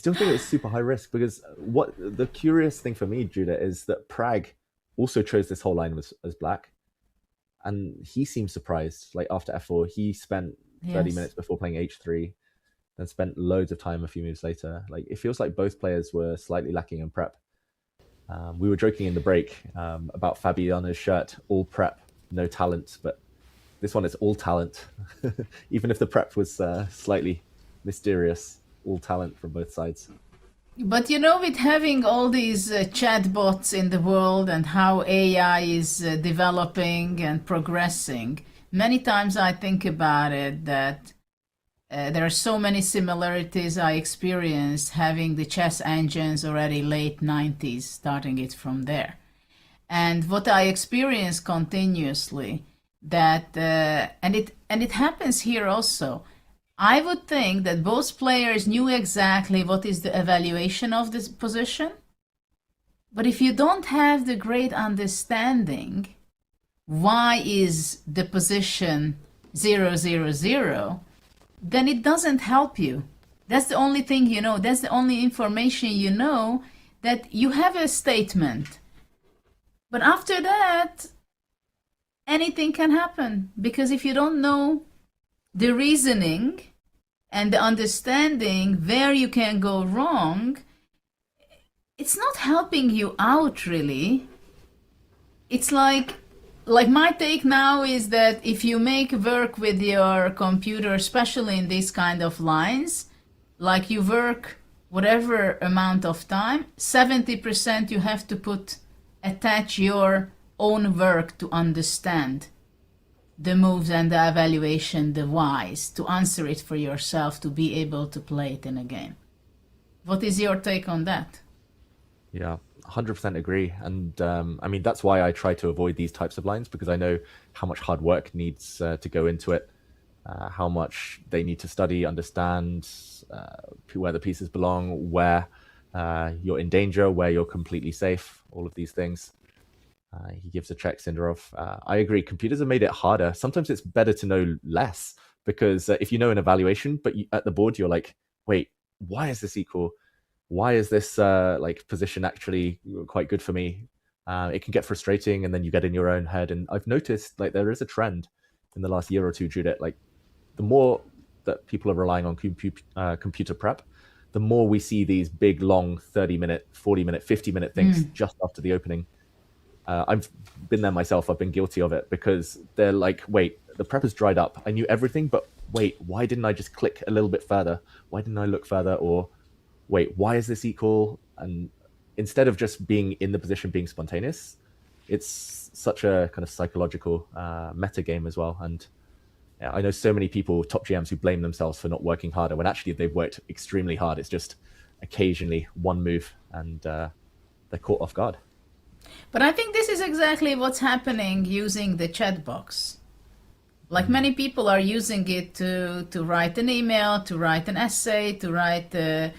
still think it's super high risk because what the curious thing for me, Judah, is that Pragg also chose this whole line as black, and he seemed surprised. Like after f4, he spent 30 Yes. minutes before playing h3, then spent loads of time a few moves later. Like it feels like both players were slightly lacking in prep. We were joking in the break about Fabiana's shirt, all prep, no talent, but this one is all talent. Even if the prep was slightly mysterious, all talent from both sides. But you know, with having all these chatbots in the world and how AI is developing and progressing, many times I think about it that there are so many similarities I experienced having the chess engines already late 90s, starting it from there. And what I experience continuously that and it happens here also. I would think that both players knew exactly what is the evaluation of this position, but if you don't have the great understanding why is the position 000, then it doesn't help you. That's the only thing you know. That's the only information you know, that you have a statement. But after that, anything can happen, because if you don't know the reasoning and the understanding where you can go wrong, it's not helping you out really. It's like my take now is that if you make work with your computer, especially in these kind of lines, like you work whatever amount of time, 70% you have to attach your own work to understand the moves and the evaluation, the whys, to answer it for yourself, to be able to play it in a game. What is your take on that? Yeah, 100% agree. And I mean, that's why I try to avoid these types of lines because I know how much hard work needs to go into it, how much they need to study, understand where the pieces belong, where you're in danger, where you're completely safe, all of these things. He gives a check, Sindarov. I agree. Computers have made it harder. Sometimes it's better to know less because if you know an evaluation, but at the board you're like, wait, why is this equal? Why is this like position actually quite good for me? It can get frustrating, and then you get in your own head. And I've noticed like there is a trend in the last year or two, Judith. Like the more that people are relying on computer prep, the more we see these big, long 30-minute, 40-minute, 50-minute things just after the opening. I've been there myself. I've been guilty of it because they're like, wait, the prep has dried up. I knew everything, but wait, why didn't I just click a little bit further? Why didn't I look further? Or wait, why is this equal? And instead of just being in the position, being spontaneous, it's such a kind of psychological meta game as well. And yeah, I know so many people, top GMs, who blame themselves for not working harder when actually they've worked extremely hard. It's just occasionally one move and they're caught off guard. But I think this is exactly what's happening using the chat box. Like many people are using it to write an email, to write an essay, to write a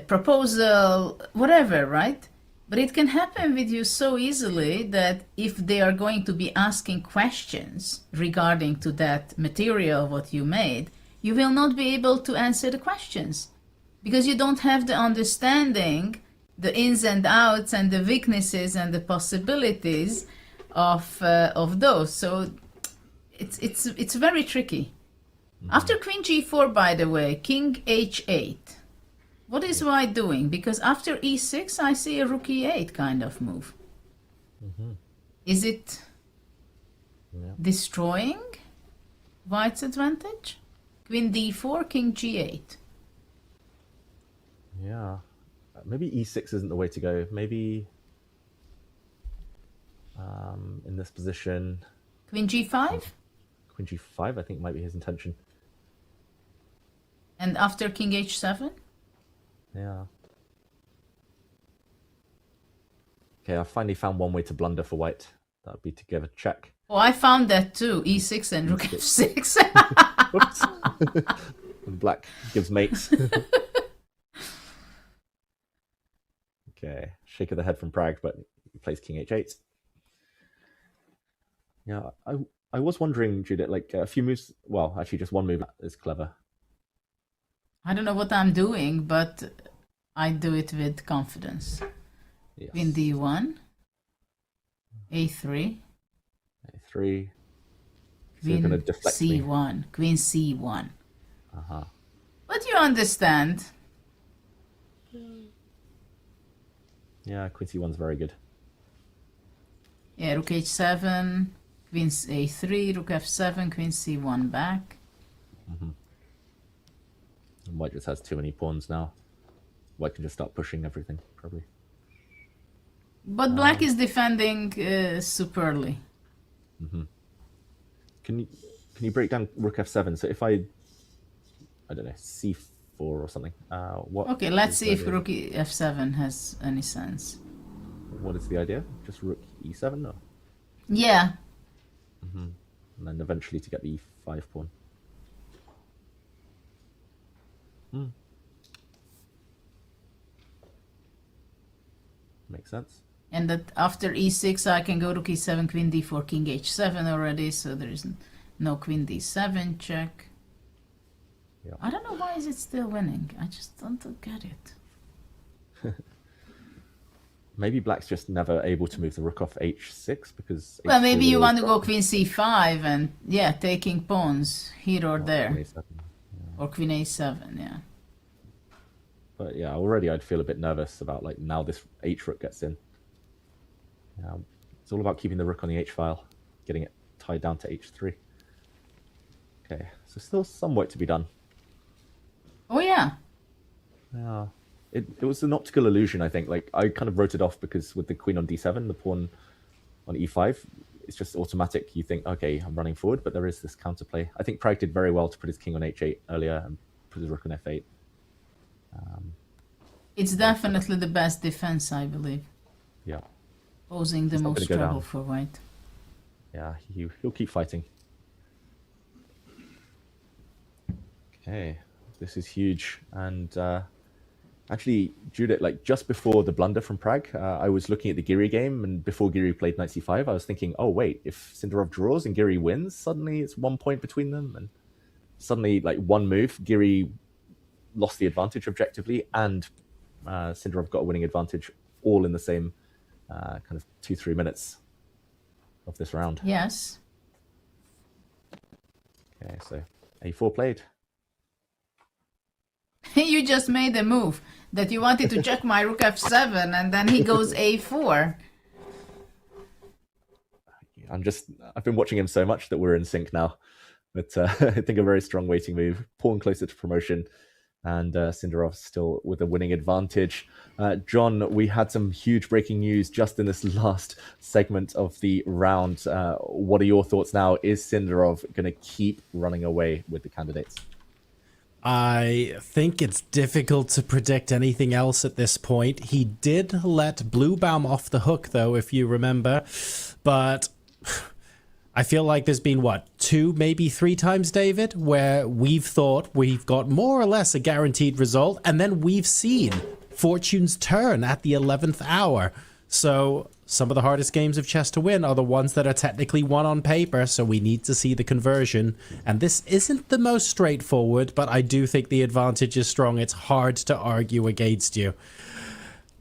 proposal, whatever, right? But it can happen with you so easily that if they are going to be asking questions regarding to that material, what you made, you will not be able to answer the questions because you don't have the understanding, the ins and outs and the weaknesses and the possibilities of those. So it's very tricky. After queen g4, by the way, king h8. What is white doing? Because after e6, I see a rook e8 kind of move. Is it destroying white's advantage? Queen d4, king g8. Yeah, maybe e6 isn't the way to go. Maybe in this position, Queen g5? queen g5, I think might be his intention. And after king h7? Yeah. Okay, I finally found one way to blunder for white. That would be to give a check. Oh, I found that too. e6 and rook f6. Oops. And black gives mates. Okay, shake of the head from Pragg, but he plays king h8. Yeah, I was wondering, Judith, like a few moves. Well, actually, just one move is clever. I don't know what I'm doing, but I do it with confidence. Yes. Queen D1, A3, A3. So you're Queen going to deflect me. C1, Queen C1. Uh-huh. But you understand. Yeah, Queen C1's very good. Yeah, Rook H7, Queen A3, Rook F7, Queen C1 back. White just has too many pawns now. White can just start pushing everything, probably. But black is defending superly. Can you break down Rook F7? So if I don't know, C4 or something. What? Okay, let's see if idea? Rook F7 has any sense. What is the idea? Just Rook E7? No. Yeah. And then eventually to get the E5 pawn. Makes sense. And that after E6 I can go Rook E7, Queen D4, King H7 already, so there is no Queen D7 check. Yeah. I don't know why is it still winning. I just don't get it. Maybe black's just never able to move the rook off H6 because... Well, H3 maybe you will want to drop. go Queen C5 and, yeah, taking pawns here or there. Queen A7. Or Queen A7, yeah. But yeah, already I'd feel a bit nervous about like now this H rook gets in. It's all about keeping the rook on the H file, getting it tied down to H3. Okay, so still some work to be done. Oh, yeah. Yeah, it was an optical illusion, I think. Like I kind of wrote it off because with the queen on D7, the pawn on E5, it's just automatic. You think, okay, I'm running forward, but there is this counterplay. I think Pragg did very well to put his king on H8 earlier and put his rook on F8. It's definitely the best defense, I believe. Yeah. Posing the It's not most gonna go trouble down. for white. Yeah, he'll keep fighting. Okay, this is huge. And actually, Judith, like just before the blunder from Pragg, I was looking at the Giri game, and before Giri played knight c5, I was thinking, oh wait, if Sindarov draws and Giri wins, suddenly it's 1 point between them, and suddenly like one move, Giri lost the advantage objectively, and Sindarov got a winning advantage, all in the same kind of 2-3 minutes of this round. Yes. Okay, so A4 played. You just made a move that you wanted to check my Rook F7 and then he goes A4. I've been watching him so much that we're in sync now. But I think a very strong waiting move, pawn closer to promotion, and Cindarov still with a winning advantage. John, we had some huge breaking news just in this last segment of the round. What are your thoughts now? Is Cindarov going to keep running away with the candidates? I think it's difficult to predict anything else at this point. He did let Bluebaum off the hook, though, if you remember. But I feel like there's been, what, 2, maybe 3 times, David, where we've thought we've got more or less a guaranteed result, and then we've seen fortune's turn at the 11th hour. So some of the hardest games of chess to win are the ones that are technically won on paper, so we need to see the conversion. And this isn't the most straightforward, but I do think the advantage is strong. It's hard to argue against you.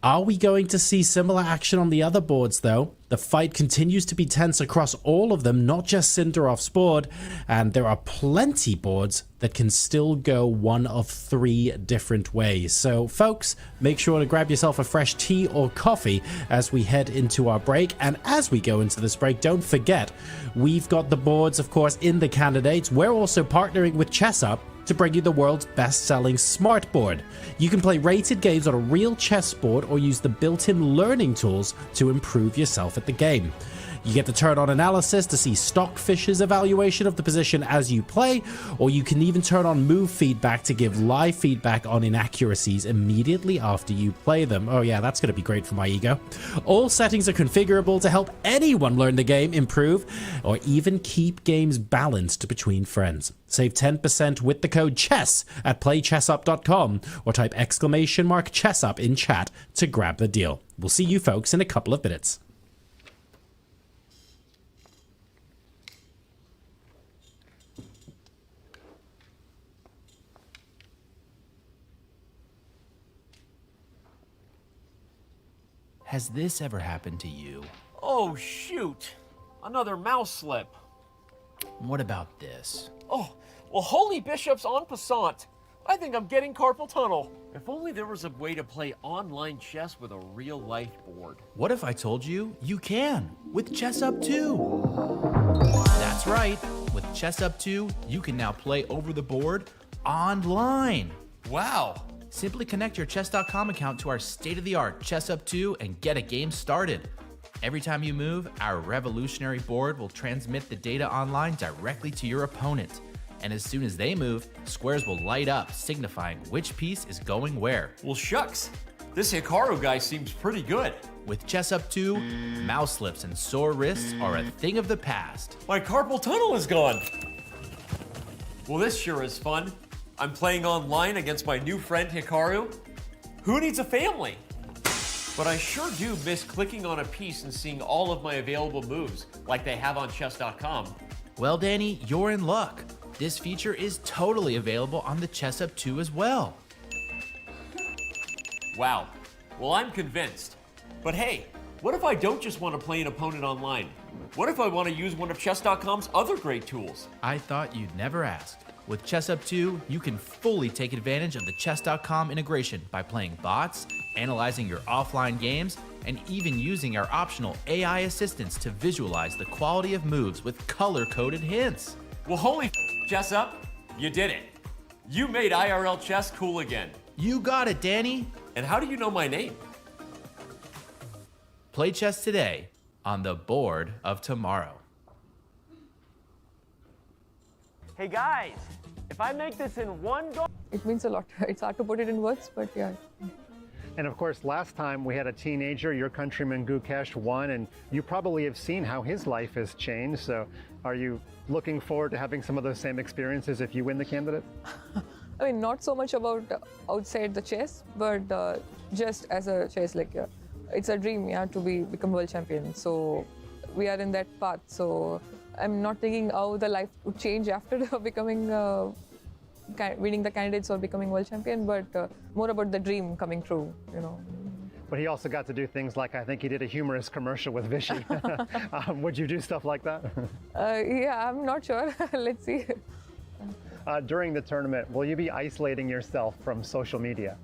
Are we going to see similar action on the other boards, though? The fight continues to be tense across all of them, not just Sindarov's board, and there are plenty boards that can still go one of 3 different ways. So, folks, make sure to grab yourself a fresh tea or coffee as we head into our break. And as we go into this break, don't forget, we've got the boards, of course, in the candidates. We're also partnering with ChessUp to bring you the world's best-selling smart board. You can play rated games on a real chessboard or use the built-in learning tools to improve yourself at the game. You get the turn-on analysis to see Stockfish's evaluation of the position as you play, or you can even turn on move feedback to give live feedback on inaccuracies immediately after you play them. Oh yeah, that's going to be great for my ego. All settings are configurable to help anyone learn the game, improve, or even keep games balanced between friends. Save 10% with the code CHESS at playchessup.com or type !ChessUp in chat to grab the deal. We'll see you folks in a couple of minutes. has this ever happened to you? Oh, shoot. Another mouse slip. What about this? Oh, well, holy bishops en passant. I think I'm getting carpal tunnel. If only there was a way to play online chess with a real-life board. What if I told you you can with Chess Up 2? That's right. With Chess Up 2, you can now play over the board online. Wow. Simply connect your chess.com account to our state-of-the-art Chess Up 2 and get a game started. Every time you move, our revolutionary board will transmit the data online directly to your opponent. And as soon as they move, squares will light up, signifying which piece is going where. Well, shucks. This Hikaru guy seems pretty good. With Chess Up 2, mouse slips and sore wrists are a thing of the past. My carpal tunnel is gone. Well, this sure is fun. I'm playing online against my new friend Hikaru. Who needs a family? But I sure do miss clicking on a piece and seeing all of my available moves, like they have on chess.com. Well, Danny, you're in luck. This feature is totally available on the Chess Up 2 as well. Wow. Well, I'm convinced. But hey, what if I don't just want to play an opponent online? What if I want to use one of chess.com's other great tools? I thought you'd never ask. With Chess Up 2, you can fully take advantage of the chess.com integration by playing bots, analyzing your offline games, and even using our optional AI assistants to visualize the quality of moves with color-coded hints. Well, holy Chess Up, you did it. You made IRL chess cool again. You got it, Danny. And how do you know my name? Play chess today on the board of tomorrow. Hey guys, if I make this in one go... It means a lot. It's hard to put it in words, but yeah. And of course, last time we had a teenager, your countryman Gukesh won, and you probably have seen how his life has changed. So are you looking forward to having some of those same experiences if you win the candidate? I mean, not so much about outside the chess, but just as a chess, like it's a dream, yeah, to become world champion. So we are in that path. So I'm not thinking how the life would change after becoming, winning the candidates or becoming world champion, but more about the dream coming true, you know. But he also got to do things like, I think he did a humorous commercial with Vichy. Would you do stuff like that? Yeah, I'm not sure. Let's see. During the tournament, will you be isolating yourself from social media?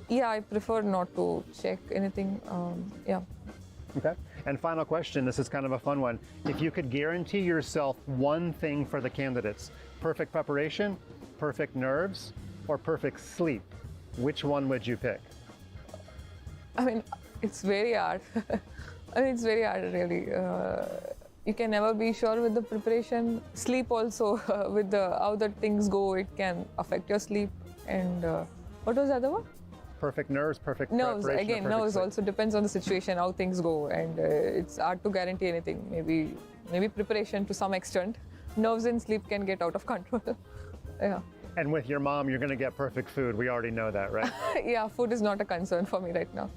Yeah, I prefer not to check anything. Yeah. Okay. And final question, this is kind of a fun one. If you could guarantee yourself one thing for the candidates, perfect preparation, perfect nerves, or perfect sleep, which one would you pick? I mean, it's very hard. I mean, it's very hard, really. You can never be sure with the preparation. Sleep also, with how the things go, it can affect your sleep. And what was the other one? Perfect nerves, perfect Nerves, preparation. again, perfect nerves sleep. also depends on the situation, how things go. And it's hard to guarantee anything. Maybe preparation to some extent. Nerves and sleep can get out of control. Yeah. And with your mom, you're going to get perfect food. We already know that, right? Yeah, food is not a concern for me right now.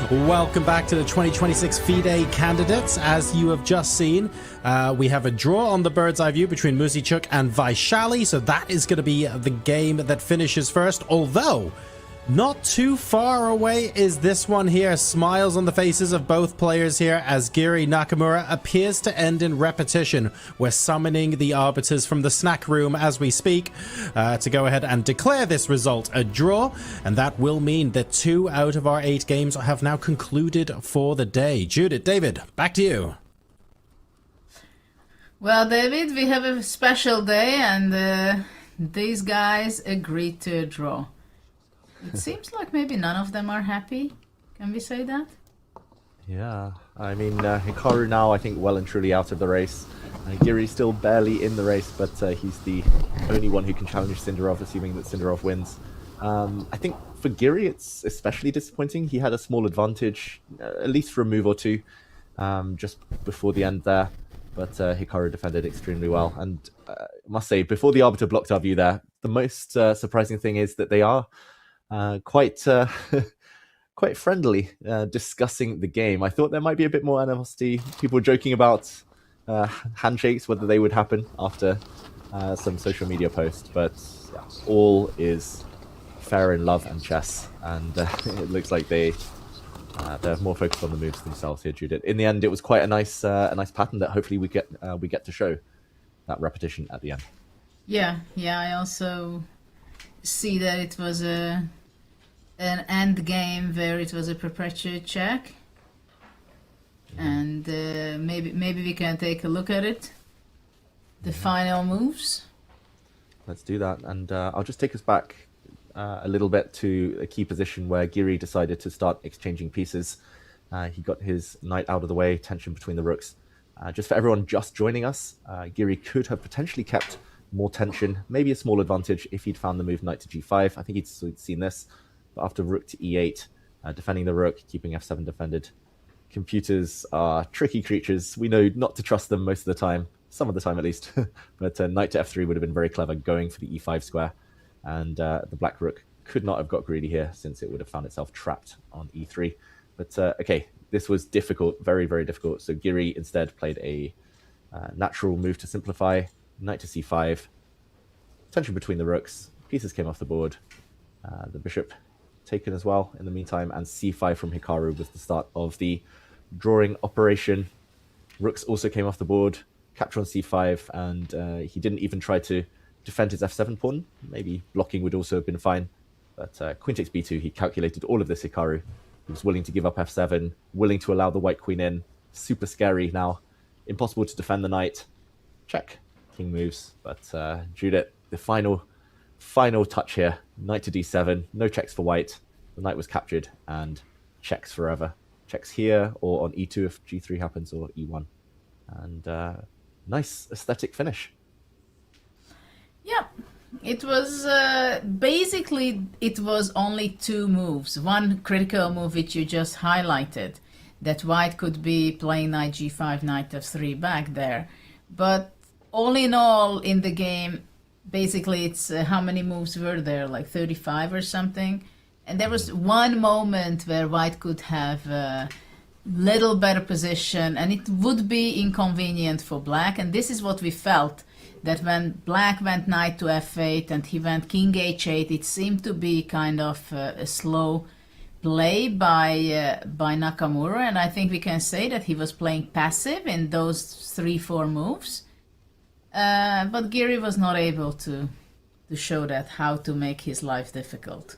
Welcome back to the 2026 FIDE Candidates. As you have just seen, we have a draw on the bird's eye view between Musichuk and Vaishali, so that is going to be the game that finishes first. Although, Not too far away is this one here. Smiles on the faces of both players here as Giri Nakamura appears to end in repetition. We're summoning the arbiters from the snack room as we speak to go ahead and declare this result a draw, and that will mean that 2 out of our 8 games have now concluded for the day. Judith, David, back to you. Well, David, we have a special day, and these guys agreed to a draw. It seems like maybe none of them are happy. Can we say that? Yeah, I mean, Hikaru now, I think, well and truly out of the race. Giri's still barely in the race, but he's the only one who can challenge Sindarov, assuming that Sindarov wins. I think for Giri, it's especially disappointing. He had a small advantage, at least for a move or two, just before the end there. But Hikaru defended extremely well. And I must say, before the arbiter blocked our view there, the most surprising thing is that they are quite friendly, discussing the game. I thought there might be a bit more animosity. People were joking about handshakes, whether they would happen after some social media posts. But yeah, all is fair in love and chess, and it looks like they're more focused on the moves themselves here, Judith. In the end, it was quite a nice pattern that hopefully we get to show that repetition at the end. Yeah, I also see that it was an end game where it was a perpetual check, and maybe we can take a look at it. The final moves. Let's do that, and I'll just take us back a little bit to a key position where Giri decided to start exchanging pieces. He got his knight out of the way, tension between the rooks. Just for everyone just joining us, Giri could have potentially kept more tension, maybe a small advantage if he'd found the move knight to g5. I think he'd seen this, but after rook to e8, defending the rook, keeping f7 defended. Computers are tricky creatures. We know not to trust them most of the time, some of the time at least, but knight to f3 would have been very clever, going for the e5 square, and the black rook could not have got greedy here since it would have found itself trapped on e3. But okay, this was difficult, very, very difficult. So Giri instead played a natural move to simplify, knight to c5, tension between the rooks, pieces came off the board, the bishop taken as well in the meantime, and c5 from Hikaru was the start of the drawing operation. Rooks also came off the board, capture on c5, and he didn't even try to defend his f7 pawn. Maybe blocking would also have been fine, but queen takes b2, he calculated all of this, Hikaru. He was willing to give up f7, willing to allow the white queen in. Super scary now, impossible to defend the knight. Check. King moves, but Judith, the final touch here, knight to d7, no checks for white. The knight was captured and checks forever. Checks here or on e2 if g3 happens, or e1. And nice aesthetic finish. Yeah, it was basically it was only 2 moves. One critical move which you just highlighted, that white could be playing knight g5, knight f3 back there, but all in all, in the game, basically it's how many moves were there, like 35 or something. And there was one moment where white could have a little better position, and it would be inconvenient for black. And this is what we felt, that when black went knight to f8 and he went king h8, it seemed to be kind of a slow play by Nakamura. And I think we can say that he was playing passive in those 3-4 moves. But Giri was not able to show that, how to make his life difficult.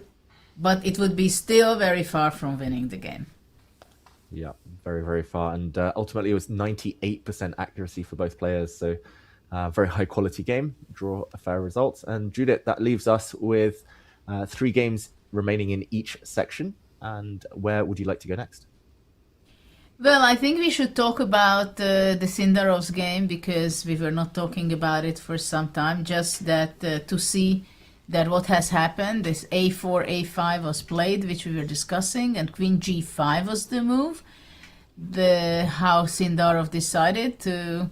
But it would be still very far from winning the game. Yeah, very, very far. And ultimately it was 98% accuracy for both players. So very high quality game, draw a fair result. And Judith, that leaves us with 3 games remaining in each section. And where would you like to go next? Well, I think we should talk about the Sindarov's game, because we were not talking about it for some time. Just that to see that what has happened, this a4, a5 was played, which we were discussing, and queen g5 was the move. How Sindarov decided to,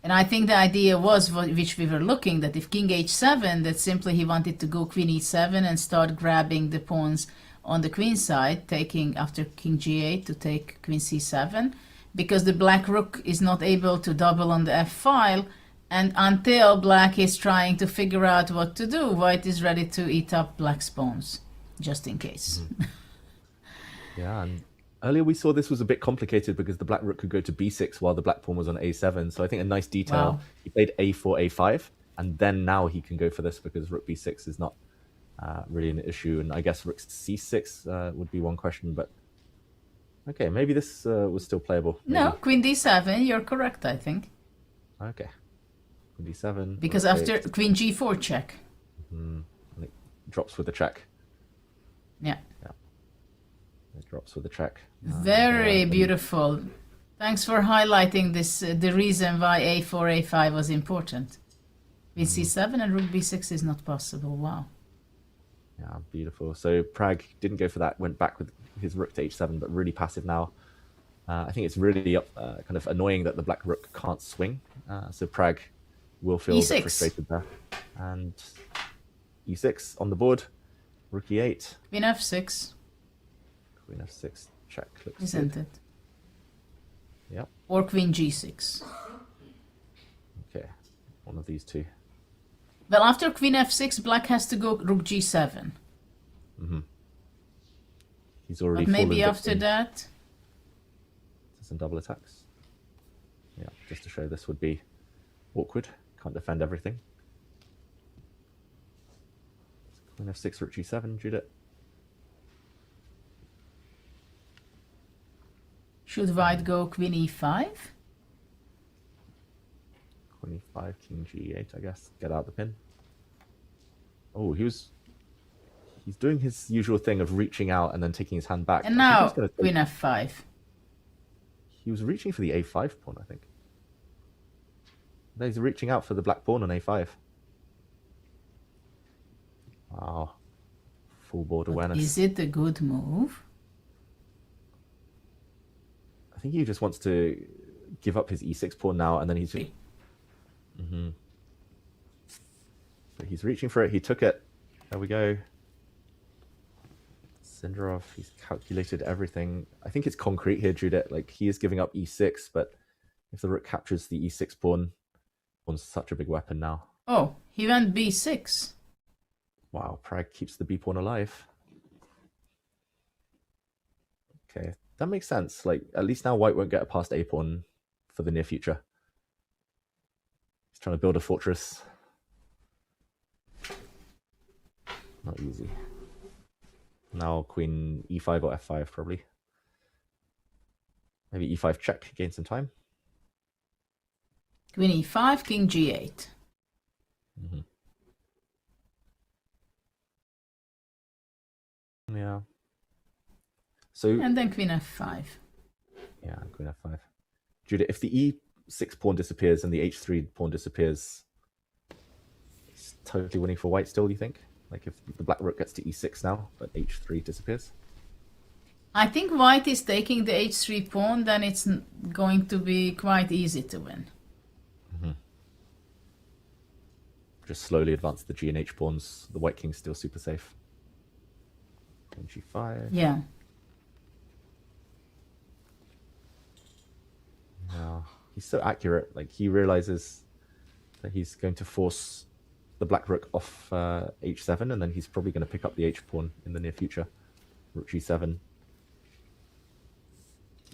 and I think the idea was, which we were looking, that if king h7, that simply he wanted to go queen e7 and start grabbing the pawns on the queen side, taking after king g8 to take queen c7, because the black rook is not able to double on the f file, and until black is trying to figure out what to do, white is ready to eat up black's pawns. just in case. Yeah, and earlier we saw this was a bit complicated because the black rook could go to b6 while the black pawn was on a7. So I think a nice detail. Wow. He played a4, a5, and then now he can go for this because rook b6 is not really an issue. And I guess rook c6 would be one question, but okay, maybe this was still playable. Maybe. No, queen d7, you're correct, I think. Okay. Queen d7. Because rook after takes, queen g4 check. and it drops with a check. Yeah. It drops with a check. Very beautiful. Thanks for highlighting this. The reason why a4, a5 was important. Queen c7 and rook b6 is not possible. Wow. Yeah, beautiful. So Pragg didn't go for that, went back with his rook to h7, but really passive now. I think it's really kind of annoying that the black rook can't swing. So Pragg will feel a E6. bit frustrated there. And e6 on the board, rook e8, Queen f6, queen f6, check. Looks isn't good. it? Yep. Or queen g6. Okay, one of these two. Well, after queen f6, black has to go rook g7. He's already But maybe fallen after victim that, to some double attacks. Yeah, just to show this would be awkward. Can't defend everything. Queen f6, rook g7, Judith. should white go queen e5? Queen e5, king g8, I guess. Get out the pin. Oh, he's doing his usual thing of reaching out and then taking his hand back. And I think now he's gonna take- queen f5. He was reaching for the a5 pawn, I think. No, he's reaching out for the black pawn on a5. Wow. Full board awareness. Is it a good move? I think he just wants to give up his e6 pawn now, and then he's... So he's reaching for it. He took it. There we go. Sindarov, he's calculated everything. I think it's concrete here, Judith. Like, he is giving up e6, but if the rook captures the e6 pawn, pawn's such a big weapon now. Oh, he went b6. Wow, Pragg keeps the b pawn alive. Okay, that makes sense. Like, at least now white won't get past a pawn for the near future. He's trying to build a fortress. Not easy. Now queen e5 or f5 probably. Maybe e5 check, gain some time. Queen e5, king g8. Yeah. So And then queen f5. yeah, queen f5. Judith, if the e6 pawn disappears and the h3 pawn disappears, it's totally winning for white still, you think? Like if the black rook gets to e6 now, but h3 disappears? I think white is taking the h3 pawn, then it's going to be quite easy to win. Just slowly advance the g and h pawns. The white king's still super safe. Queen g5. Yeah. Now, he's so accurate. Like, he realizes that he's going to force the black rook off h7, and then he's probably going to pick up the h pawn in the near future. Rook g7.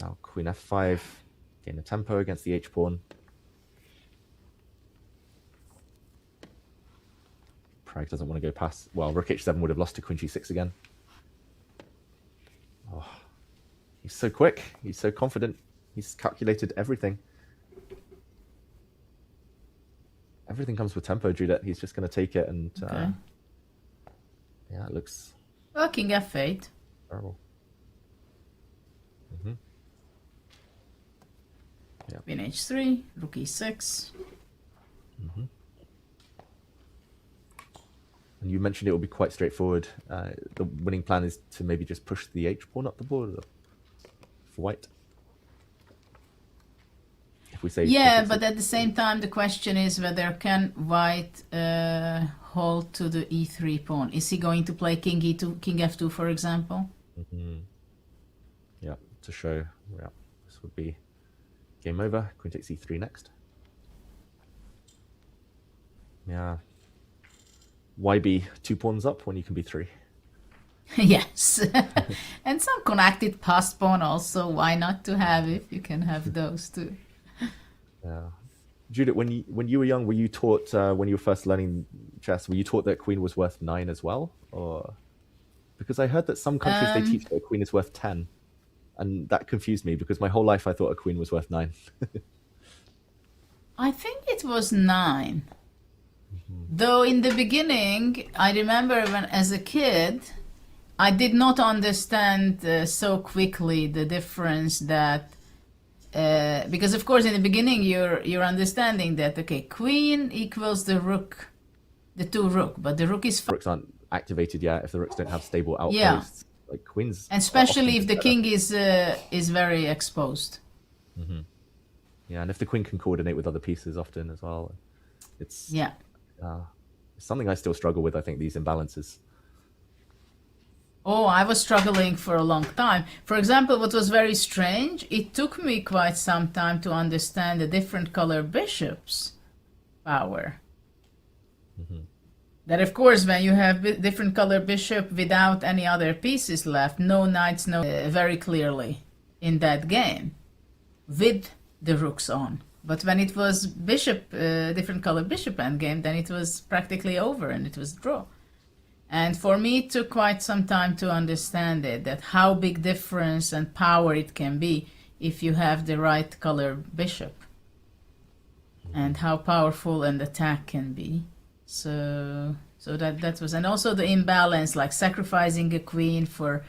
Now queen f5, gain a tempo against the h pawn. Pragg doesn't want to go past. Well, rook h7 would have lost to queen g6 again. Oh, he's so quick. He's so confident. He's calculated everything. Everything comes with tempo, Judith. He's just going to take it, and Okay. yeah, it looks Well, king f8. terrible. Queen h3, rook e6. And you mentioned it will be quite straightforward. The winning plan is to maybe just push the h pawn up the board for white. If we say Yeah, push it but at the same time, the question is whether can white hold to the e3 pawn. Is he going to play king e2, king f2, for example? yeah, to show, yeah, this would be game over. Queen takes e3 next. Yeah. Why be 2 pawns up when you can be 3? Yes. And some connected passed pawn also. Why not to have if you can have those too? Yeah. Judith, when you were young, were you taught when you were first learning chess? Were you taught that queen was worth 9 as well, or because I heard that some countries they teach that a queen is worth 10, and that confused me because my whole life I thought a queen was worth 9. I think it was 9. Though in the beginning, I remember when as a kid, I did not understand so quickly the difference that because of course in the beginning you're understanding that okay, queen equals the rook, the 2 rook, but the rook is Rooks aren't activated yet if the rooks don't have stable outposts. Yeah. Like queens, and are especially often if the better. king is very exposed. Yeah, and if the queen can coordinate with other pieces often as well, it's Yeah. it's something I still struggle with. I think these imbalances. Oh, I was struggling for a long time. For example, what was very strange, it took me quite some time to understand the different color bishops' power. That of course, when you have different color bishop without any other pieces left, no knights, no very clearly in that game with the rooks on. But when it was bishop, different color bishop endgame, then it was practically over and it was draw. And for me, it took quite some time to understand it, that how big difference and power it can be if you have the right color bishop, and how powerful an attack can be. So that was, and also the imbalance, like sacrificing a queen for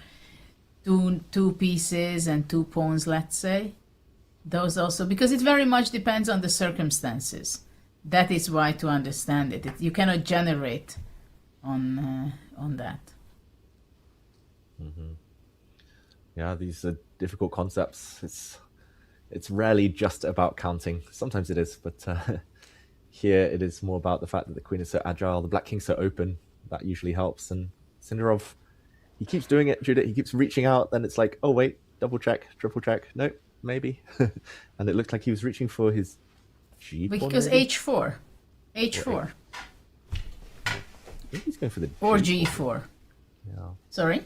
two pieces and 2 pawns, let's say. Those also, because it very much depends on the circumstances. That is why to understand it, you cannot generate on that. Yeah, these are difficult concepts. It's rarely just about counting. Sometimes it is, but here it is more about the fact that the queen is so agile, the black king's so open. That usually helps. And Sindarov, he keeps doing it, Judith. He keeps reaching out. Then it's like, oh wait, double check, triple check. No, maybe. And it looked like he was reaching for his G pawn. Because maybe? h4, h4, I think he's going for the or G g4. pawn. Yeah. Sorry.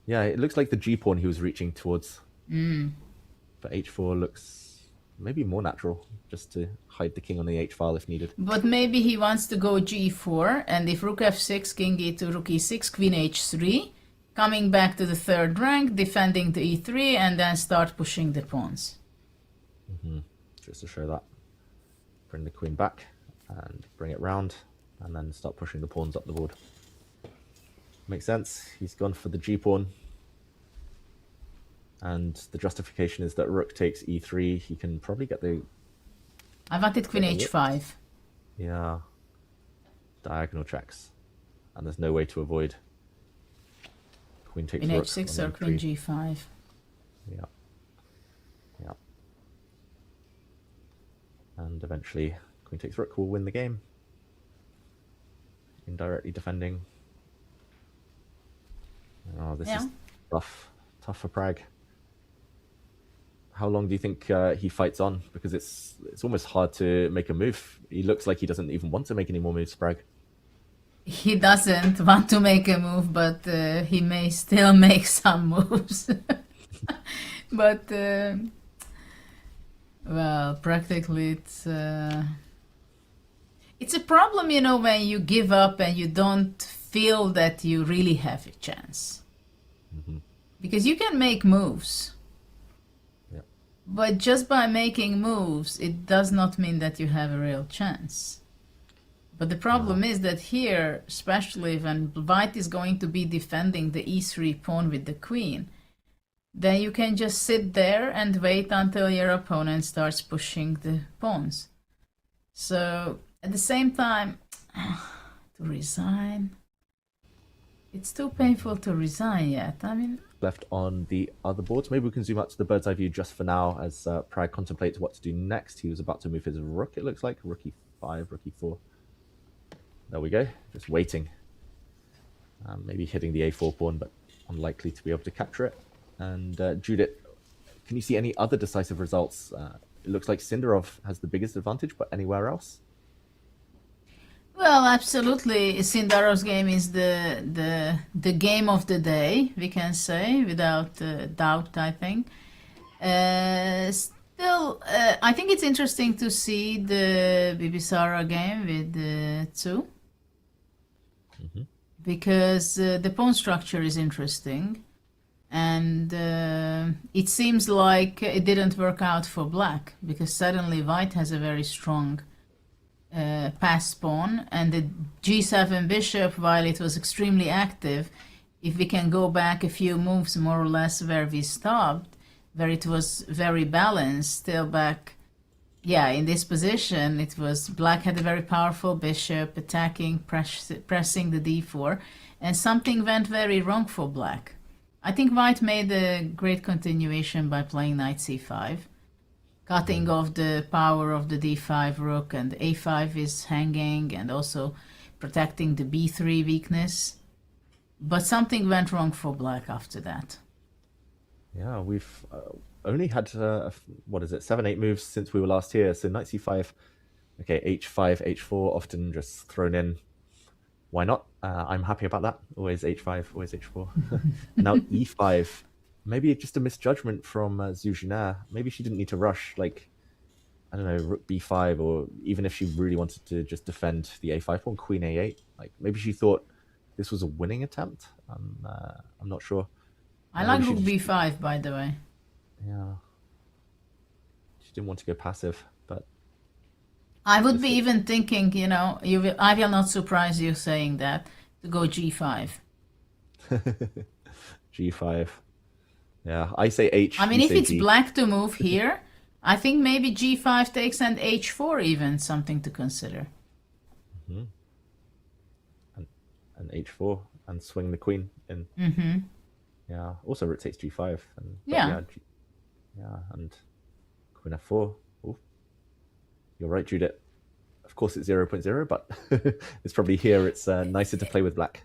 Yeah, it looks like the G pawn he was reaching towards. But H4 looks maybe more natural, just to hide the king on the H file if needed. But maybe he wants to go g4, and if rook f6, king e2, rook e6, queen h3, coming back to the 3rd rank, defending the e3, and then start pushing the pawns. Just to show that. Bring the queen back and bring it round, and then start pushing the pawns up the board. Makes sense. He's gone for the G pawn. And the justification is that rook takes e3. He can probably get the... I wanted queen h5. Yeah. Diagonal checks. And there's no way to avoid. Queen takes Queen rook h6 on or queen e3. g5. Yeah. Yeah. And eventually, queen takes rook will win the game. Indirectly defending. Oh, this is tough. Tough for Pragg. How long do you think he fights on? Because it's almost hard to make a move. He looks like he doesn't even want to make any more moves, Pragg. He doesn't want to make a move, but he may still make some moves. But, well, practically it's a problem, you know, when you give up and you don't feel that you really have a chance. Because you can make moves. But just by making moves, it does not mean that you have a real chance. But the problem is that here, especially when white is going to be defending the e3 pawn with the queen, then you can just sit there and wait until your opponent starts pushing the pawns. So at the same time, to resign, it's too painful to resign yet. I mean, Left on the other boards. Maybe we can zoom out to the bird's eye view just for now as Pragg contemplates what to do next. He was about to move his rook, it looks like. Rook e5, rook e4. There we go. Just waiting. Maybe hitting the a4 pawn, but unlikely to be able to capture it. And Judith, can you see any other decisive results? It looks like Sindarov has the biggest advantage, but anywhere else? Well, absolutely. Sindarov's game is the game of the day, we can say, without doubt, I think. Still, I think it's interesting to see the Bibisara game with Tsu. Because the pawn structure is interesting. And it seems like it didn't work out for black, because suddenly white has a very strong pass pawn, and the g7 bishop, while it was extremely active, if we can go back a few moves more or less where we stopped, where it was very balanced, still back, yeah, in this position, it was black had a very powerful bishop attacking, pressing the d4, and something went very wrong for black. I think white made a great continuation by playing knight c5, cutting off the power of the d5 rook, and a5 is hanging, and also protecting the b3 weakness. But something went wrong for black after that. Yeah, we've only had, 7-8 moves since we were last here. So knight c5, okay, h5, h4, often just thrown in. Why not? I'm happy about that. Always h5, always h4. Now e5. Maybe just a misjudgment from Zuzhina. Maybe she didn't need to rush, like, I don't know, rook b5, or even if she really wanted to just defend the a5 pawn, queen a8. Like, maybe she thought this was a winning attempt. I'm not sure. I like rook b5, by the way. Yeah. She didn't want to go passive, but... I would be even thinking, you know, I will not surprise you saying that, to go g5. g5. Yeah, I say h. I mean, if it's G. black to move here, I think maybe g5 takes and h4 even, something to consider. And h4, and swing the queen in. Yeah, also rook takes g5. And, yeah. Yeah, and queen f4. Ooh. You're right, Judith. Of course it's 0.0, but it's probably here it's nicer to play with black.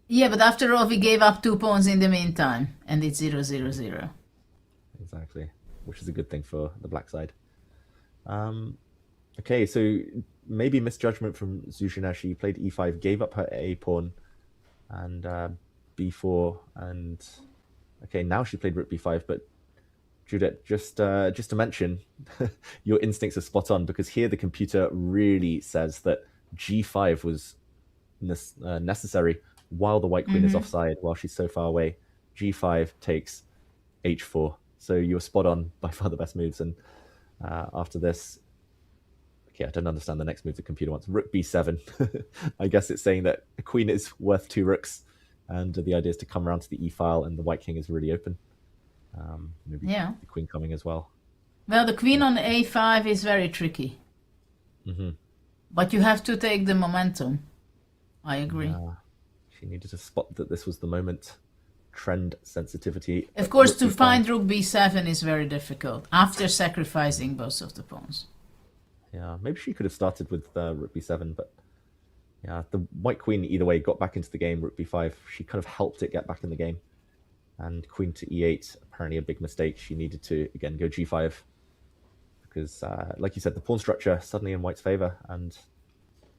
Yeah, but after all, we gave up 2 pawns in the meantime, and it's 0-0-0. Exactly, which is a good thing for the black side. Okay, so maybe misjudgment from Zuzhina. She played e5, gave up her a pawn, and b4, and okay, now she played rook b5. But Judith, just to mention, your instincts are spot on, because here the computer really says that g5 was necessary while the white queen is offside, while she's so far away. G5 takes h4. So you were spot on, by far the best moves. And after this, okay, I don't understand the next move the computer wants. Rook b7. I guess it's saying that a queen is worth 2 rooks, and the idea is to come around to the e file, and the white king is really open. Maybe the queen coming as well. Well, the queen on a5 is very tricky. But you have to take the momentum. I agree. She needed to spot that this was the moment. Trend sensitivity. Of course, to find rook b7 is very difficult after sacrificing both of the pawns. Yeah, maybe she could have started with rook b7, but yeah, the white queen either way got back into the game. Rook b5, she kind of helped it get back in the game. And queen to e8, apparently a big mistake. She needed to, again, go g5. Because, like you said, the pawn structure suddenly in white's favor, and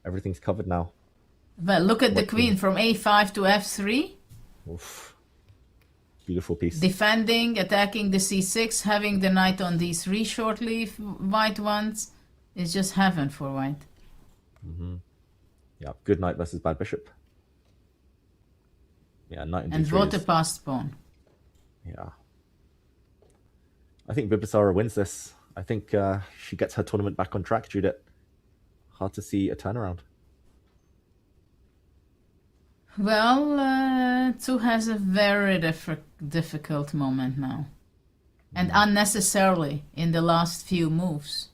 everything's covered now. Well, look at the queen from a5 to f3. Oof. Beautiful piece. Defending, attacking the c6, having the knight on d3 shortly if white wants. It's just heaven for white. Yeah, good knight versus bad bishop. Yeah, knight and And d3 what a passed pawn. Yeah. I think Bibisara wins this. I think she gets her tournament back on track, Judith. Hard to see a turnaround. Well, Tsu has a very difficult moment now. And unnecessarily, in the last few moves,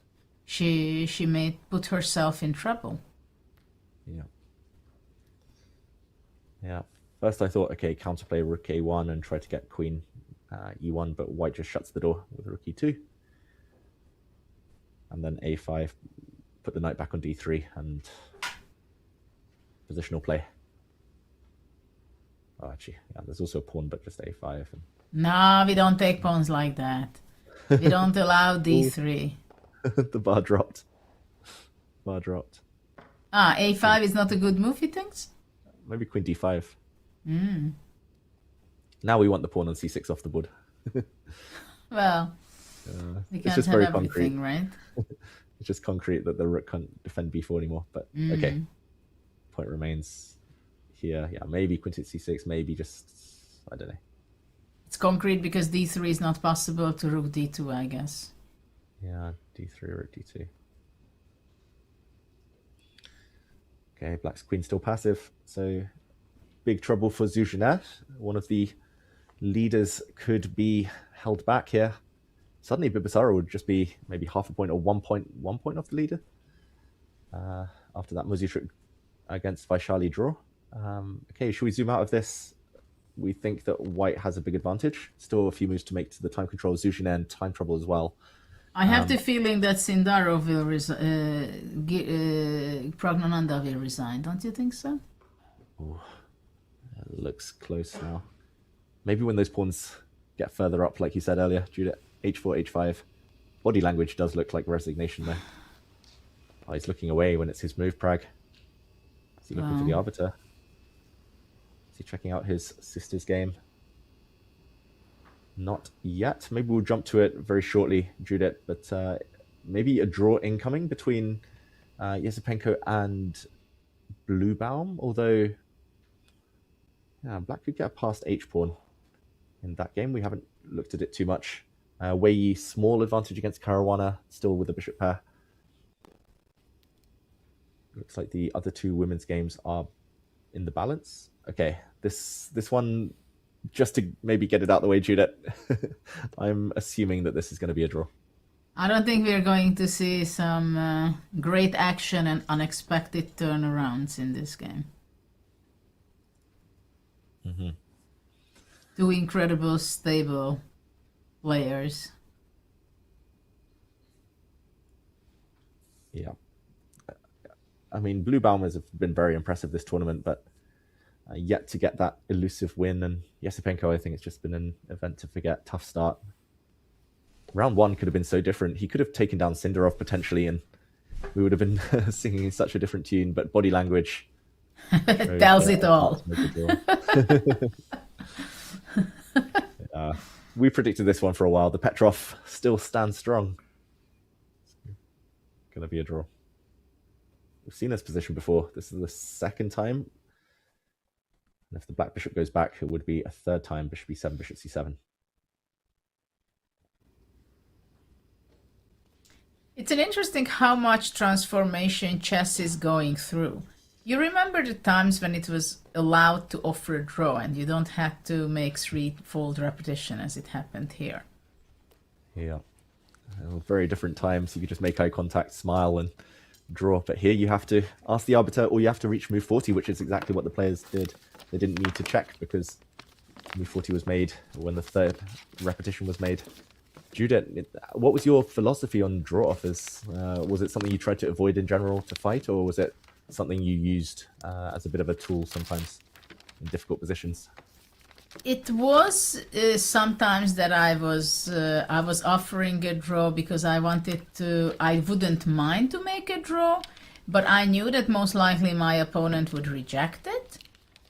she may put herself in trouble. Yeah. Yeah. First I thought, okay, counterplay rook a1 and try to get queen e1, but white just shuts the door with rook e2. And then a5, put the knight back on d3, and positional play. Oh, actually, yeah, there's also a pawn, but just a5. And... No, we don't take pawns like that. We don't allow d3. The bar dropped. Bar dropped. Ah, a5 is not a good move, he thinks? Maybe queen d5. Now we want the pawn on c6 off the board. Well, we It's can't just have very everything, concrete. right? It's just concrete that the rook can't defend b4 anymore. But okay, point remains here. Yeah, maybe queen takes c6. Maybe just, I don't know. It's concrete because d3 is not possible to rook d2, I guess. Yeah, d3 rook d2. Okay, black's queen still passive. So big trouble for Zuzhina. One of the leaders could be held back here. Suddenly Bibisara would just be maybe half a point or 1 point off the leader. After that Muzi trick against Vaishali draw. Okay, should we zoom out of this? We think that white has a big advantage. Still a few moves to make to the time control. Zuzhina and time trouble as well. I have the feeling that Sindarov will Pragnananda will resign. Don't you think so? Looks close now. Maybe when those pawns get further up, like you said earlier, Judith, h4, h5. Body language does look like resignation there. Oh, he's looking away when it's his move, Pragg. Is he looking for the arbiter? Is he checking out his sister's game? Not yet. Maybe we'll jump to it very shortly, Judith, but maybe a draw incoming between Yesipenko and Bluebaum, although yeah, black could get past h-pawn in that game. We haven't looked at it too much. Wei small advantage against Caruana, still with the bishop pair. Looks like the other two women's games are in the balance. Okay, this one, just to maybe get it out of the way, Judith, I'm assuming that this is going to be a draw. I don't think we're going to see some great action and unexpected turnarounds in this game. Two incredible, stable players. Yeah. I mean, Bluebaum has been very impressive this tournament, but yet to get that elusive win. And Yesipenko, I think it's just been an event to forget. Tough start. Round one could have been so different. He could have taken down Cindarov potentially, and we would have been singing such a different tune. But body language tells it all. We predicted this one for a while. The Petrov still stands strong. It's going to be a draw. We've seen this position before. This is the second time. And if the black bishop goes back, it would be a third time. Bishop e7, bishop c7. It's an interesting how much transformation chess is going through. You remember the times when it was allowed to offer a draw and you don't have to make threefold repetition as it happened here. Yeah. Very different times. You could just make eye contact, smile, and draw. But here you have to ask the arbiter, or you have to reach move 40, which is exactly what the players did. They didn't need to check because move 40 was made when the third repetition was made. Judith, what was your philosophy on draw offers? Was it something you tried to avoid in general to fight, or was it something you used as a bit of a tool sometimes in difficult positions? It was sometimes that I was offering a draw because I wouldn't mind to make a draw, but I knew that most likely my opponent would reject it.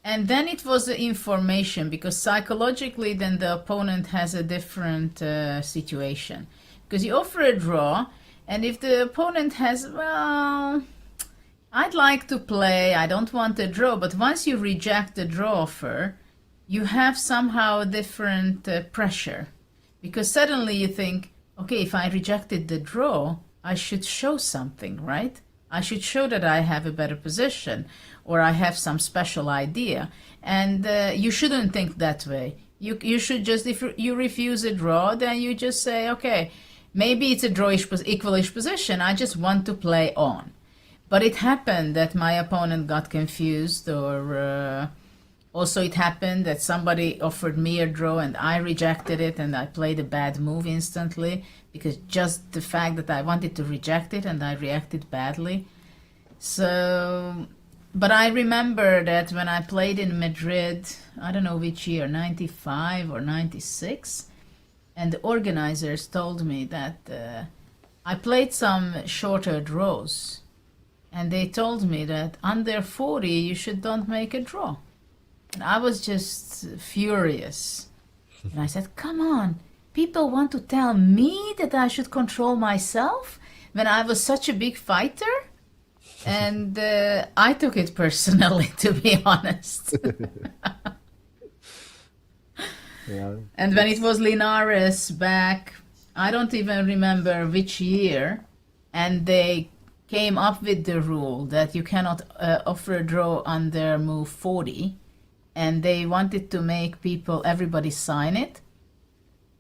And then it was the information, because psychologically then the opponent has a different situation. Because you offer a draw, and if the opponent has, well, I'd like to play, I don't want a draw, but once you reject the draw offer, you have somehow a different pressure. Because suddenly you think, okay, if I rejected the draw, I should show something, right? I should show that I have a better position, or I have some special idea. And you shouldn't think that way. You should just, if you refuse a draw, then you just say, okay, maybe it's a drawish, equalish position, I just want to play on. But it happened that my opponent got confused, or also it happened that somebody offered me a draw and I rejected it and I played a bad move instantly, because just the fact that I wanted to reject it and I reacted badly. So, but I remember that when I played in Madrid, I don't know which year, 95 or 96, and the organizers told me that I played some shorter draws. and they told me that under 40 you should don't make a draw. And I was just furious. And I said, come on, people want to tell me that I should control myself when I was such a big fighter? And I took it personally, to be honest. Yeah. And when it was Linares back, I don't even remember which year, and they came up with the rule that you cannot offer a draw under move 40, and they wanted to make everybody sign it.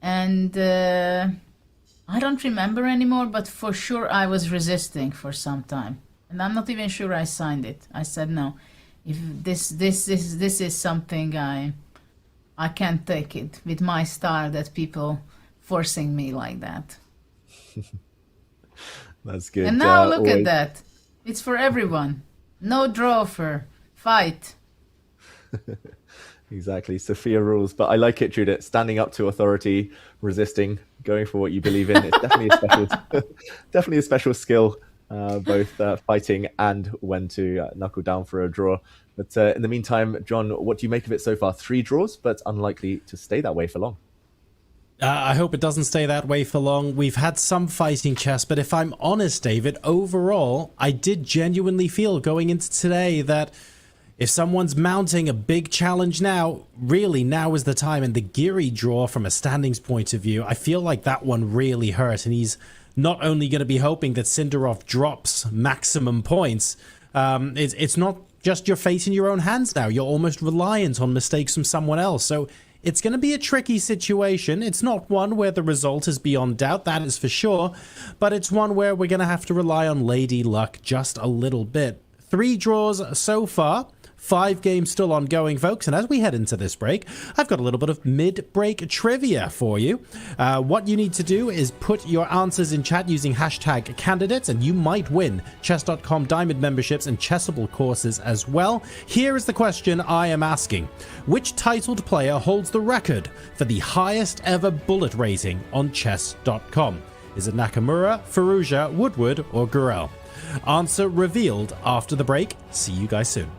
And I don't remember anymore, but for sure I was resisting for some time. And I'm not even sure I signed it. I said, no, if this is something I can't take it with my style, that people forcing me like that. That's good. And now look always... at that. It's for everyone. No draw for fight. Exactly. Sophia rules. But I like it, Judith. Standing up to authority, resisting, going for what you believe in. It's definitely a special, definitely a special skill, both fighting and when to knuckle down for a draw. But in the meantime, John, what do you make of it so far? 3 draws, but unlikely to stay that way for long. I hope it doesn't stay that way for long. We've had some fighting chess, but if I'm honest, David, overall, I did genuinely feel going into today that if someone's mounting a big challenge now, really now is the time. And the Giri draw from a standings point of view, I feel like that one really hurt. And he's not only going to be hoping that Sindarov drops maximum points, it's not just your fate in your own hands now. You're almost reliant on mistakes from someone else. So it's going to be a tricky situation. It's not one where the result is beyond doubt, that is for sure, but it's one where we're going to have to rely on lady luck just a little bit. 3 draws so far. 5 games still ongoing, folks, and as we head into this break, I've got a little bit of mid-break trivia for you. What you need to do is put your answers in chat using hashtag candidates, and you might win chess.com diamond memberships and Chessable courses as well. Here is the question I am asking. Which titled player holds the record for the highest ever bullet rating on chess.com? Is it Nakamura, Firouzja, Woodward, or Gurel? Answer revealed after the break. See you guys soon.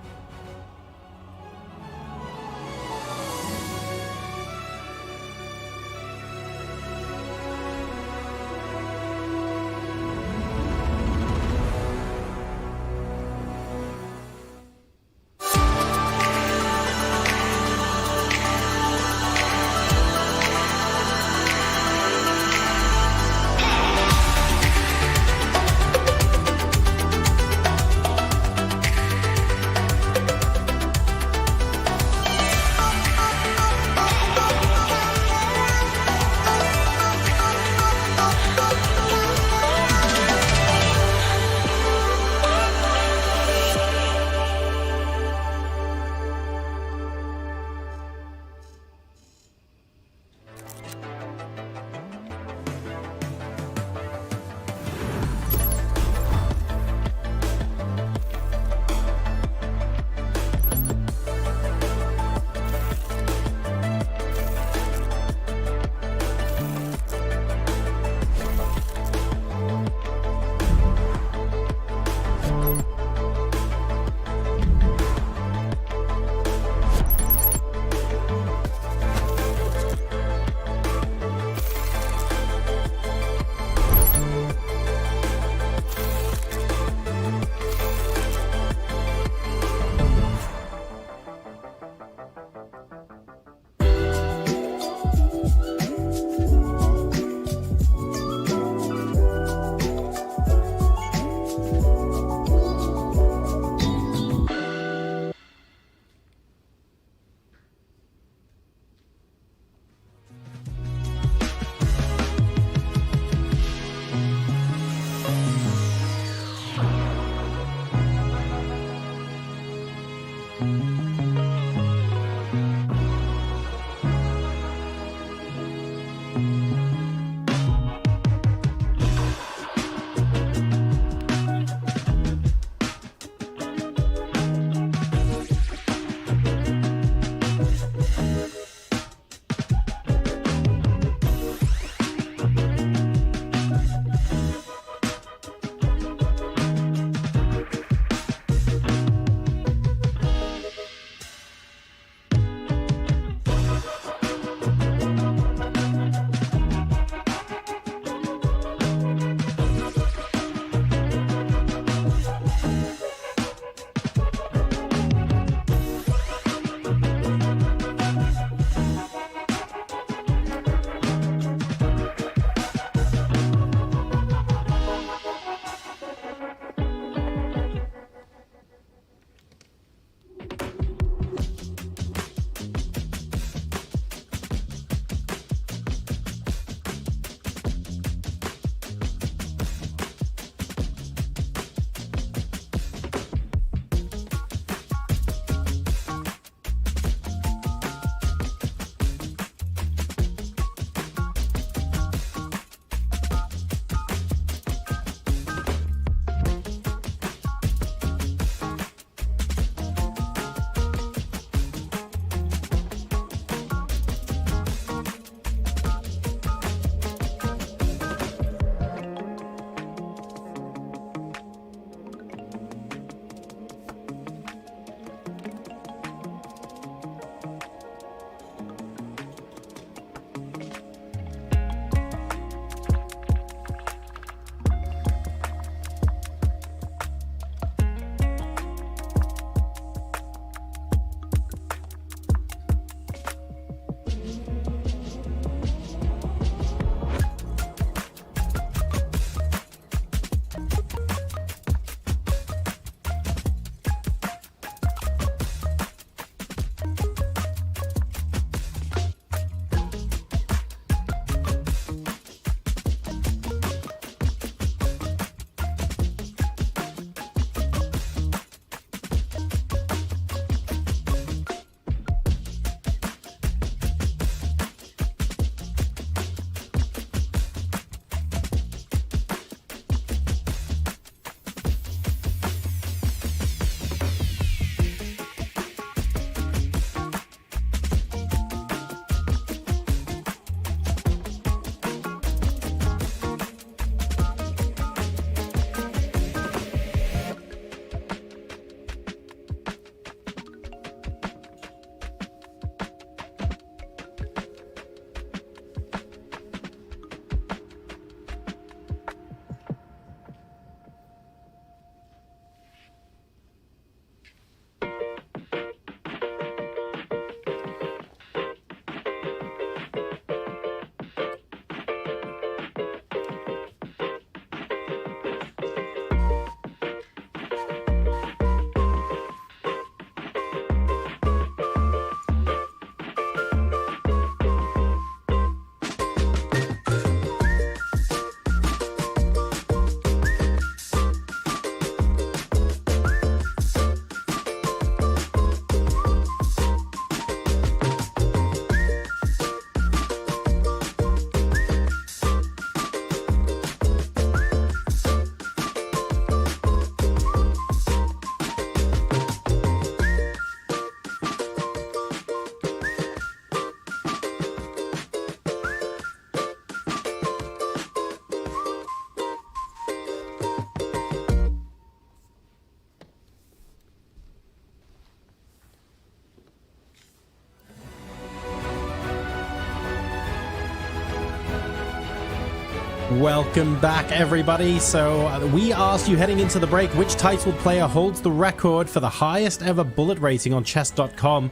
Welcome back, everybody. So we asked you heading into the break which titled player holds the record for the highest ever bullet rating on chess.com.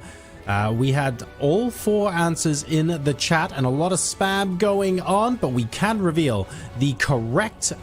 We had all 4 answers in the chat and a lot of spam going on, but we can reveal the correct